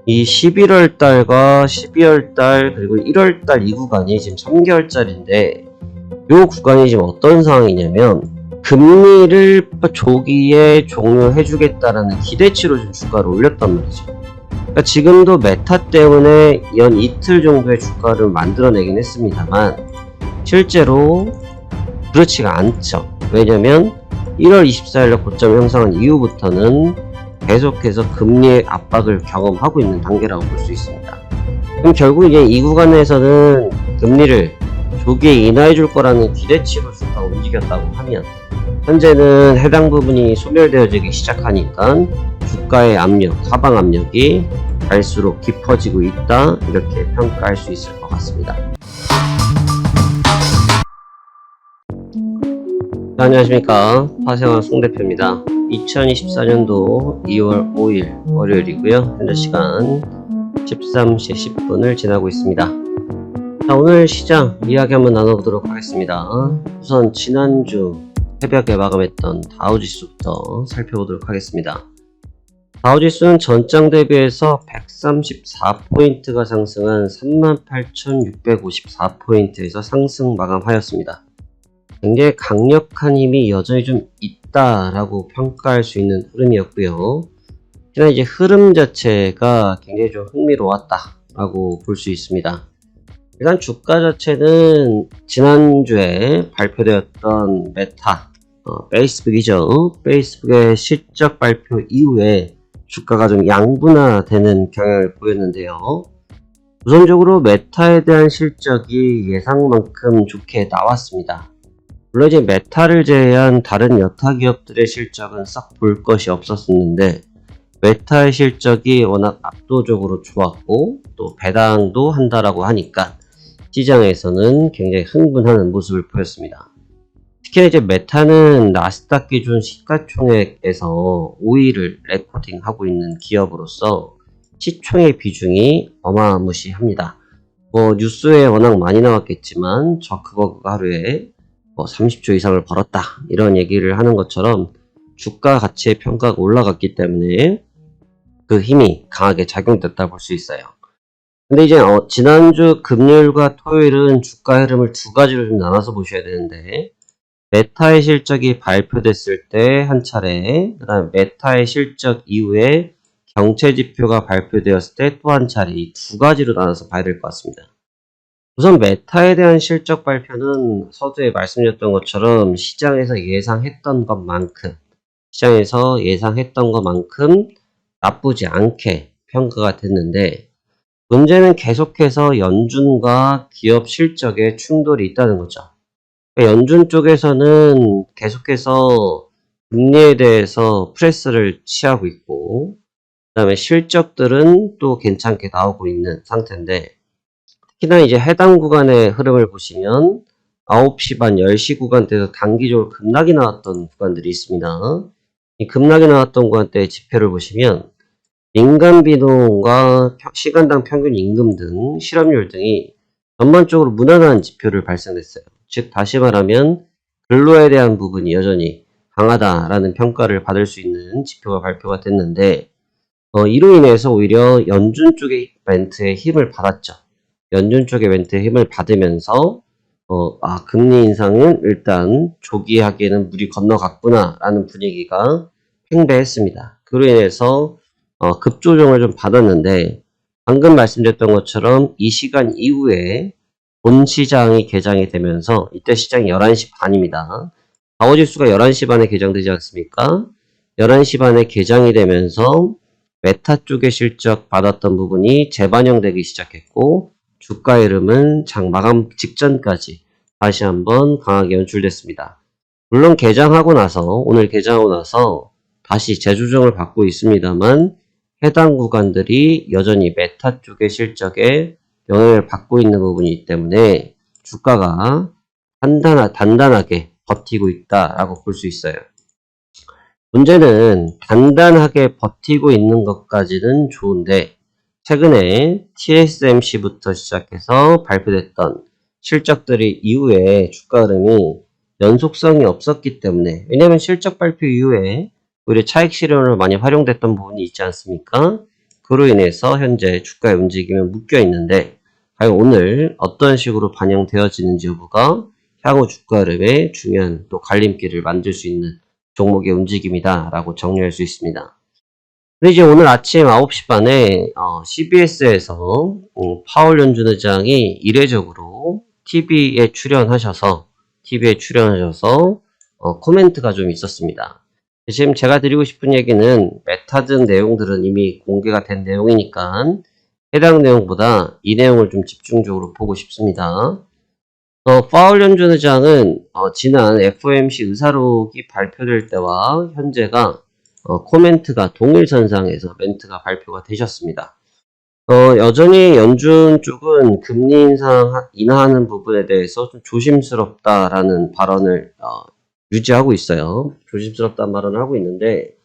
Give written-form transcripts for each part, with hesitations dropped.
이 11월 달과 12월 달 그리고 1월 달 이 구간이 지금 3개월짜리인데 이 구간이 지금 어떤 상황이냐면 금리를 조기에 종료해 주겠다라는 기대치로 지금 주가를 올렸단 말이죠. 그러니까 지금도 메타 때문에 연 이틀 정도의 주가를 만들어내긴 했습니다만 실제로 그렇지가 않죠. 왜냐면 1월 24일에 고점 형성한 이후부터는 계속해서 금리의 압박을 경험하고 있는 단계라고 볼 수 있습니다. 그럼 결국 이제 이 구간에서는 금리를 조기에 인하해 줄 거라는 기대치로 주가가 움직였다고 하면 현재는 해당 부분이 소멸되어지기 시작하니까 주가의 압력, 하방 압력이 갈수록 깊어지고 있다, 이렇게 평가할 수 있을 것 같습니다. 안녕하십니까, 파생왕 송대표입니다. 2024년도 2월 5일 월요일이고요. 현재 시간 13시 10분을 지나고 있습니다. 자, 오늘 시장 이야기 한번 나눠보도록 하겠습니다. 우선 지난주 새벽에 마감했던 다우지수부터 살펴보도록 하겠습니다. 다우지수는 전장 대비해서 134포인트가 상승한 38,654포인트에서 상승 마감하였습니다. 굉장히 강력한 힘이 여전히 좀 있다라고 평가할 수 있는 흐름이었고요. 특히나 이제 흐름 자체가 굉장히 좀 흥미로웠다라고 볼 수 있습니다. 일단 주가 자체는 지난주에 발표되었던 메타, 페이스북이죠. 페이스북의 실적 발표 이후에 주가가 좀 양분화되는 경향을 보였는데요. 우선적으로 메타에 대한 실적이 예상만큼 좋게 나왔습니다. 물론 이제 메타를 제외한 다른 여타 기업들의 실적은 썩 볼 것이 없었는데 메타의 실적이 워낙 압도적으로 좋았고 또 배당도 한다라고 하니까 시장에서는 굉장히 흥분하는 모습을 보였습니다. 특히 이제 메타는 나스닥 기준 시가총액에서 5위를 레코딩하고 있는 기업으로서 시총의 비중이 어마무시합니다. 뉴스에 워낙 많이 나왔겠지만 저크버그가 하루에 30조 이상을 벌었다, 이런 얘기를 하는 것처럼 주가 가치의 평가가 올라갔기 때문에 그 힘이 강하게 작용됐다 볼 수 있어요. 근데 이제 지난주 금요일과 토요일은 주가 흐름을 두 가지로 좀 나눠서 보셔야 되는데 메타의 실적이 발표됐을 때 한 차례, 그 다음에 메타의 실적 이후에 경제 지표가 발표되었을 때 또 한 차례, 이 두 가지로 나눠서 봐야 될 것 같습니다. 우선 메타에 대한 실적 발표는 서두에 말씀드렸던 것처럼 시장에서 예상했던 것만큼 나쁘지 않게 평가가 됐는데 문제는 계속해서 연준과 기업 실적에 충돌이 있다는 거죠. 연준 쪽에서는 계속해서 금리에 대해서 프레스를 취하고 있고 그 다음에 실적들은 또 괜찮게 나오고 있는 상태인데 특히나 이제 해당 구간의 흐름을 보시면 9시 반, 10시 구간대에서 단기적으로 급락이 나왔던 구간들이 있습니다. 이 급락이 나왔던 구간대의 지표를 보시면 민간 비농과 시간당 평균 임금 등 실업률 등이 전반적으로 무난한 지표를 발생했어요. 즉 다시 말하면 근로에 대한 부분이 여전히 강하다라는 평가를 받을 수 있는 지표가 발표가 됐는데 이로 인해서 오히려 연준 쪽의 멘트에 힘을 받았죠. 연준 쪽의 멘트에 힘을 받으면서 금리 인상은 일단 조기 하기에는 물이 건너갔구나 라는 분위기가 팽배했습니다. 그로 인해서 급조정을 좀 받았는데 방금 말씀드렸던 것처럼 이 시간 이후에 본 시장이 개장이 되면서 이때 시장이 11시 반입니다. 다우지수가 11시 반에 개장되지 않습니까? 11시 반에 개장이 되면서 메타 쪽의 실적 받았던 부분이 재반영되기 시작했고 주가 흐름은 장 마감 직전까지 다시 한번 강하게 연출됐습니다. 물론 오늘 개장하고 나서 다시 재조정을 받고 있습니다만 해당 구간들이 여전히 메타 쪽의 실적에 영향을 받고 있는 부분이기 때문에 주가가 단단하게 버티고 있다라고 볼 수 있어요. 문제는 단단하게 버티고 있는 것까지는 좋은데 최근에 TSMC부터 시작해서 발표됐던 실적들이 이후에 주가 흐름이 연속성이 없었기 때문에, 왜냐하면 실적 발표 이후에 오히려 차익 실현으로 많이 활용됐던 부분이 있지 않습니까? 그로 인해서 현재 주가의 움직임은 묶여 있는데 과연 오늘 어떤 식으로 반영되어지는지 여부가 향후 주가 흐름에 중요한 또 갈림길을 만들 수 있는 종목의 움직임이다 라고 정리할 수 있습니다. 근데 이제 오늘 아침 9시 반에 CBS에서 파월 연준 의장이 이례적으로 TV에 출연하셔서 코멘트가 좀 있었습니다. 지금 제가 드리고 싶은 얘기는 메타 등 내용들은 이미 공개가 된 내용이니까 해당 내용보다 이 내용을 좀 집중적으로 보고 싶습니다. 파월 연준 의장은 지난 FOMC 의사록이 발표될 때와 현재가 코멘트가 동일선상에서 멘트가 발표가 되셨습니다. 여전히 연준 쪽은 금리 인하하는 부분에 대해서 좀 조심스럽다라는 발언을 유지하고 있어요. 조심스럽다는 발언을 하고 있는데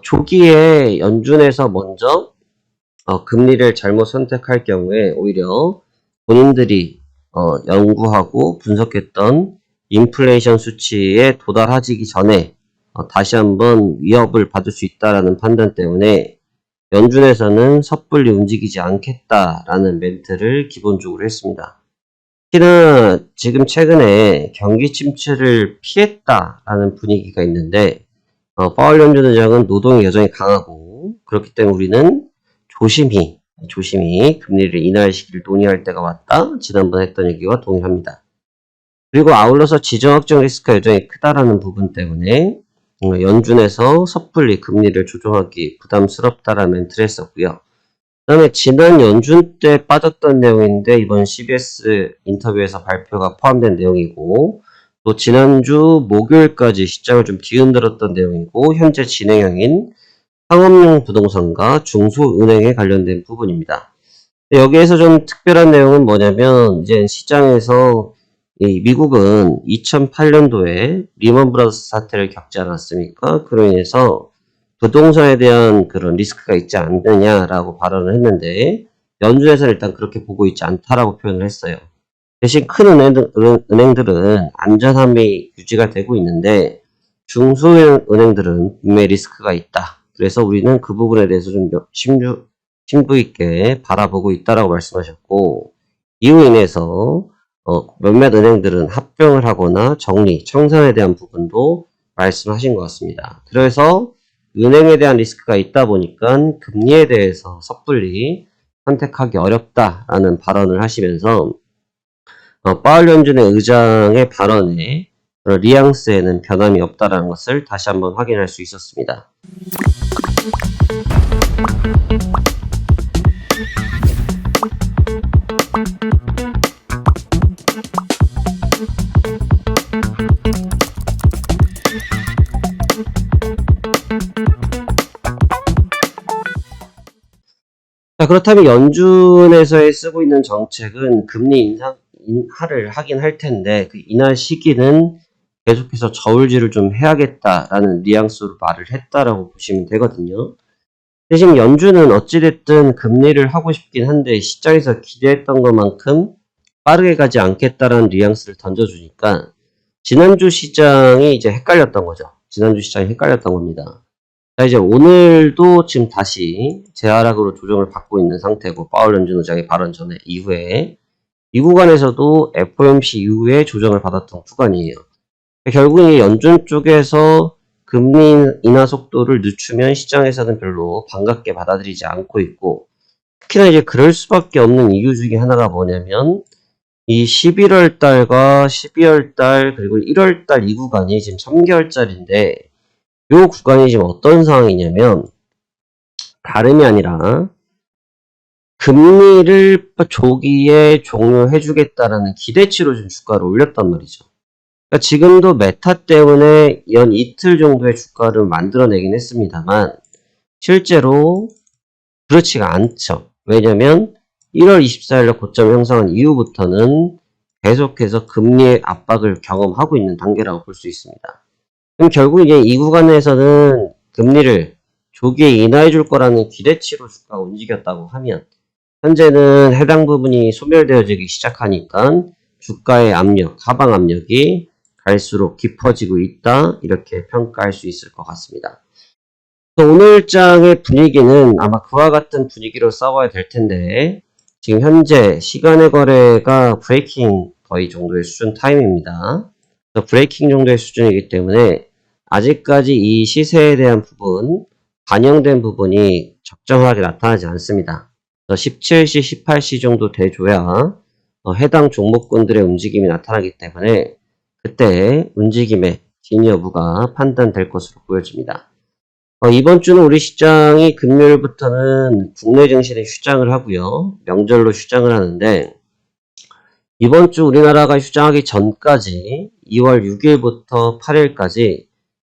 조기에 연준에서 먼저 금리를 잘못 선택할 경우에 오히려 본인들이 연구하고 분석했던 인플레이션 수치에 도달하기 전에 다시 한번 위협을 받을 수 있다라는 판단 때문에 연준에서는 섣불리 움직이지 않겠다라는 멘트를 기본적으로 했습니다. 특히나 지금 최근에 경기 침체를 피했다라는 분위기가 있는데 파월 연준 의장은 노동이 여전히 강하고 그렇기 때문에 우리는 조심히 금리를 인하할 시기를 논의할 때가 왔다. 지난번에 했던 얘기와 동일합니다. 그리고 아울러서 지정학적 리스크가 여전히 크다라는 부분 때문에 연준에서 섣불리 금리를 조정하기 부담스럽다라는 멘트를 했었고요. 그 다음에 지난 연준 때 빠졌던 내용인데 이번 CBS 인터뷰에서 발표가 포함된 내용이고 또 지난주 목요일까지 시장을 좀 뒤흔들었던 내용이고 현재 진행형인 상업용 부동산과 중소은행에 관련된 부분입니다. 여기에서 좀 특별한 내용은 뭐냐면 이제 시장에서 미국은 2008년도에 리먼 브라더스 사태를 겪지 않았습니까? 그로 인해서 부동산에 대한 그런 리스크가 있지 않느냐라고 발언을 했는데 연준에서는 일단 그렇게 보고 있지 않다라고 표현을 했어요. 대신 큰 은행들은 안전함이 유지가 되고 있는데 중소은행들은 분명히 리스크가 있다. 그래서 우리는 그 부분에 대해서 좀 심도 있게 바라보고 있다라고 말씀하셨고 이로 인해서 몇몇 은행들은 합병을 하거나 청산에 대한 부분도 말씀하신 것 같습니다. 그래서 은행에 대한 리스크가 있다 보니까 금리에 대해서 섣불리 선택하기 어렵다라는 발언을 하시면서 파월 연준의 의장의 발언에 뉘앙스에는 변함이 없다라는 것을 다시 한번 확인할 수 있었습니다. 자, 그렇다면 연준에서 쓰고 있는 정책은 금리 인하를 하긴 할 텐데 그 인하 시기는 계속해서 저울질을 좀 해야겠다라는 뉘앙스로 말을 했다라고 보시면 되거든요. 대신 연준은 어찌됐든 금리를 하고 싶긴 한데 시장에서 기대했던 것만큼 빠르게 가지 않겠다라는 뉘앙스를 던져주니까 지난주 시장이 이제 헷갈렸던 거죠. 지난주 시장이 헷갈렸던 겁니다. 자, 이제 오늘도 지금 다시 재하락으로 조정을 받고 있는 상태고 파월 연준 의장의 발언 전에 이후에 이 구간에서도 FOMC 이후에 조정을 받았던 구간이에요. 결국은 연준 쪽에서 금리 인하 속도를 늦추면 시장에서는 별로 반갑게 받아들이지 않고 있고 특히나 이제 그럴 수밖에 없는 이유 중에 하나가 뭐냐면 이 11월 달과 12월 달 그리고 1월 달 이 구간이 지금 3개월짜리인데 이 구간이 지금 어떤 상황이냐면 다름이 아니라 금리를 조기에 종료해주겠다라는 기대치로 지금 주가를 올렸단 말이죠. 그러니까 지금도 메타 때문에 연 이틀 정도의 주가를 만들어내긴 했습니다만 실제로 그렇지가 않죠. 왜냐면 1월 24일에 고점 형성한 이후부터는 계속해서 금리의 압박을 경험하고 있는 단계라고 볼 수 있습니다. 그럼 결국 이제 이 구간에서는 금리를 조기에 인하해 줄 거라는 기대치로 주가가 움직였다고 하면 현재는 해당 부분이 소멸되어지기 시작하니까 주가의 압력, 하방 압력이 갈수록 깊어지고 있다 이렇게 평가할 수 있을 것 같습니다. 오늘 장의 분위기는 아마 그와 같은 분위기로 싸워야 될 텐데, 지금 현재 시간의 거래가 브레이킹 거의 정도의 수준 타임입니다. 브레이킹 정도의 수준이기 때문에 아직까지 이 시세에 대한 부분, 반영된 부분이 적정하게 나타나지 않습니다. 17시, 18시 정도 돼줘야 해당 종목군들의 움직임이 나타나기 때문에 그때 움직임의 진 여부가 판단될 것으로 보여집니다. 이번 주는 우리 시장이 금요일부터는 국내 증시를 휴장을 하고요. 명절로 휴장을 하는데 이번 주 우리나라가 휴장하기 전까지 2월 6일부터 8일까지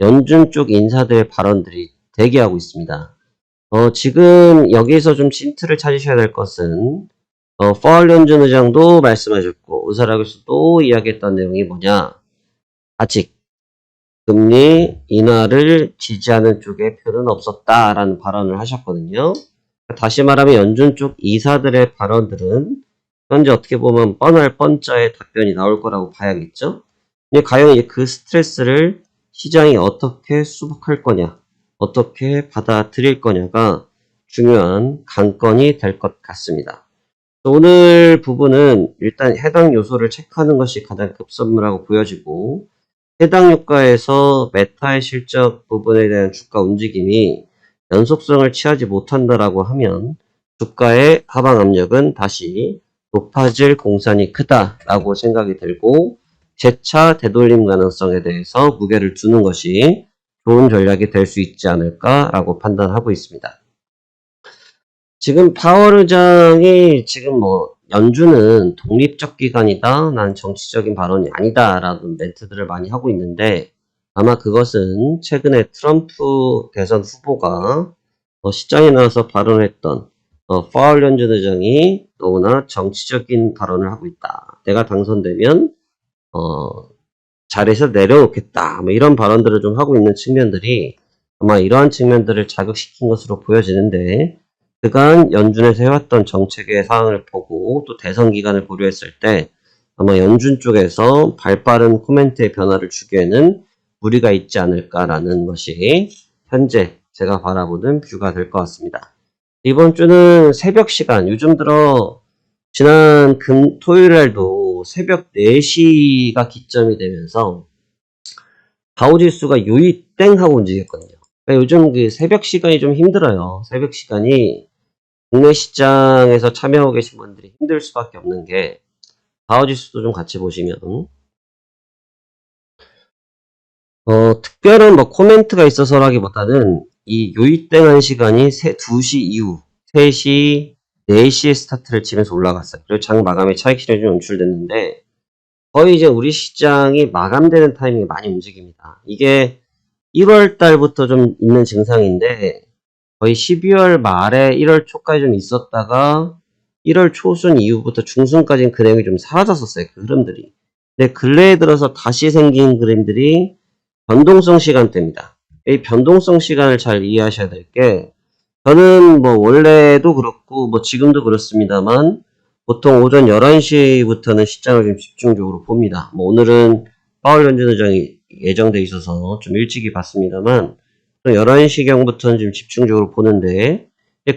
연준 쪽 인사들의 발언들이 대기하고 있습니다. 지금 여기서 좀 힌트를 찾으셔야 될 것은 파월 연준 의장도 말씀하셨고 의사라 교수도 이야기했던 내용이 뭐냐. 아직 금리 인하를 지지하는 쪽에 표는 없었다라는 발언을 하셨거든요. 다시 말하면 연준 쪽 이사들의 발언들은 현재 어떻게 보면 뻔할 뻔짜의 답변이 나올 거라고 봐야겠죠. 근데 과연 이제 그 스트레스를 시장이 어떻게 수복할 거냐, 어떻게 받아들일 거냐가 중요한 관건이 될 것 같습니다. 오늘 부분은 일단 해당 요소를 체크하는 것이 가장 급선무라고 보여지고 해당 유가에서 메타의 실적 부분에 대한 주가 움직임이 연속성을 취하지 못한다라고 하면 주가의 하방 압력은 다시 높아질 공산이 크다라고 생각이 들고 재차 되돌림 가능성에 대해서 무게를 두는 것이 좋은 전략이 될 수 있지 않을까라고 판단하고 있습니다. 지금 파월 의장이 지금 연준은 독립적 기관이다, 난 정치적인 발언이 아니다 라는 멘트들을 많이 하고 있는데 아마 그것은 최근에 트럼프 대선 후보가 시장에 나와서 발언했던 파월 연준 의장이 너무나 정치적인 발언을 하고 있다. 내가 당선되면 자리에서 내려놓겠다. 이런 발언들을 좀 하고 있는 측면들이 아마 이러한 측면들을 자극시킨 것으로 보여지는데 그간 연준에서 해왔던 정책의 사항을 보고 또 대선 기간을 고려했을 때 아마 연준 쪽에서 발빠른 코멘트의 변화를 주기에는 무리가 있지 않을까라는 것이 현재 제가 바라보는 뷰가 될 것 같습니다. 이번 주는 새벽 시간, 요즘 들어 지난 토요일날도 새벽 4시가 기점이 되면서 다우지수가 요이 땡 하고 움직였거든요. 그러니까 요즘 그 새벽 시간이 좀 힘들어요. 새벽 시간이 국내 시장에서 참여하고 계신 분들이 힘들 수밖에 없는 게 다우지수도 좀 같이 보시면 특별한 코멘트가 있어서라기보다는 이 요이땡한 시간이 2시 이후 3시, 4시에 스타트를 치면서 올라갔어요. 그리고 장 마감에 차익 실현이 연출됐는데 거의 이제 우리 시장이 마감되는 타이밍에 많이 움직입니다. 이게 1월 달부터 좀 있는 증상인데 거의 12월 말에 1월 초까지 좀 있었다가 1월 초순 이후부터 중순까지는 그 내용이 좀 사라졌었어요. 그 흐름들이. 근데 근래에 들어서 다시 생긴 그림들이 변동성 시간대입니다. 이 변동성 시간을 잘 이해하셔야 될 게 저는 원래도 그렇고 지금도 그렇습니다만 보통 오전 11시부터는 시장을 좀 집중적으로 봅니다. 오늘은 파월 연준 의장이 예정돼 있어서 좀 일찍이 봤습니다만 11시경부터는 좀 집중적으로 보는데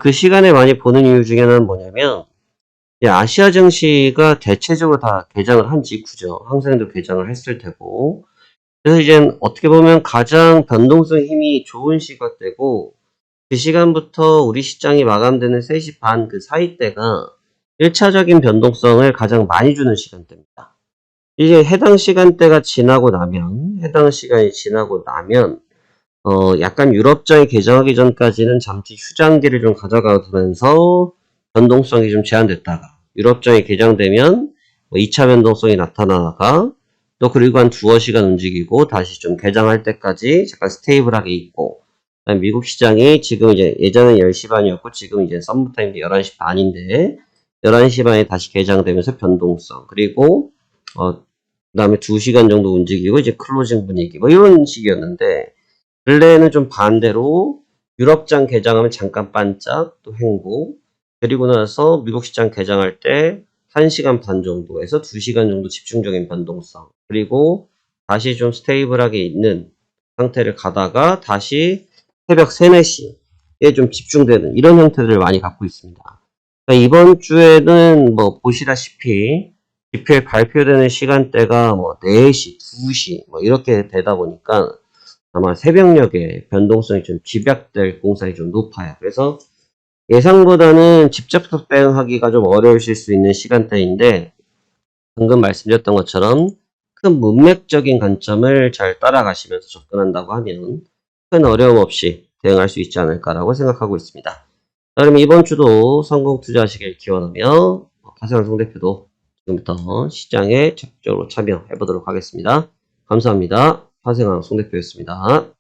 그 시간에 많이 보는 이유 중에 하나는 뭐냐면 아시아 증시가 대체적으로 다 개장을 한 직후죠. 항상도 개장을 했을 테고 그래서 이제 어떻게 보면 가장 변동성 힘이 좋은 시간대고 그 시간부터 우리 시장이 마감되는 3시 반 그 사이대가 1차적인 변동성을 가장 많이 주는 시간대입니다. 이제 해당 시간대가 지나고 나면 해당 시간이 지나고 나면 약간 유럽장이 개장하기 전까지는 잠시 휴장기를 좀 가져가면서 변동성이 좀 제한됐다가 유럽장이 개장되면 2차 변동성이 나타나다가 또 그리고 한 두어 시간 움직이고 다시 좀 개장할 때까지 잠깐 스테이블하게 있고 미국 시장이 지금 이제 예전엔 10시 반이었고 지금 이제 썸머타임이 11시 반인데 11시 반에 다시 개장되면서 변동성 그리고 그 다음에 2시간 정도 움직이고 이제 클로징 분위기 이런 식이었는데 근래에는 좀 반대로 유럽장 개장하면 잠깐 반짝 또 횡보 그리고 나서 미국 시장 개장할 때 1시간 반 정도에서 2시간 정도 집중적인 변동성 그리고 다시 좀 스테이블하게 있는 상태를 가다가 다시 새벽 3, 4시에 좀 집중되는 이런 형태들을 많이 갖고 있습니다. 그러니까 이번 주에는 뭐 보시다시피 GPL 발표되는 시간대가 뭐 4시, 2시 뭐 이렇게 되다 보니까 아마 새벽녘에 변동성이 좀 집약될 공산이 좀 높아요. 그래서 예상보다는 직접적 대응하기가 좀 어려우실 수 있는 시간대인데 방금 말씀드렸던 것처럼 큰 문맥적인 관점을 잘 따라가시면서 접근한다고 하면 큰 어려움 없이 대응할 수 있지 않을까라고 생각하고 있습니다. 자, 그럼 이번 주도 성공 투자하시길 기원하며 파생환 송대표도 지금부터 시장에 적극적으로 참여해 보도록 하겠습니다. 감사합니다. 파생환 송대표였습니다.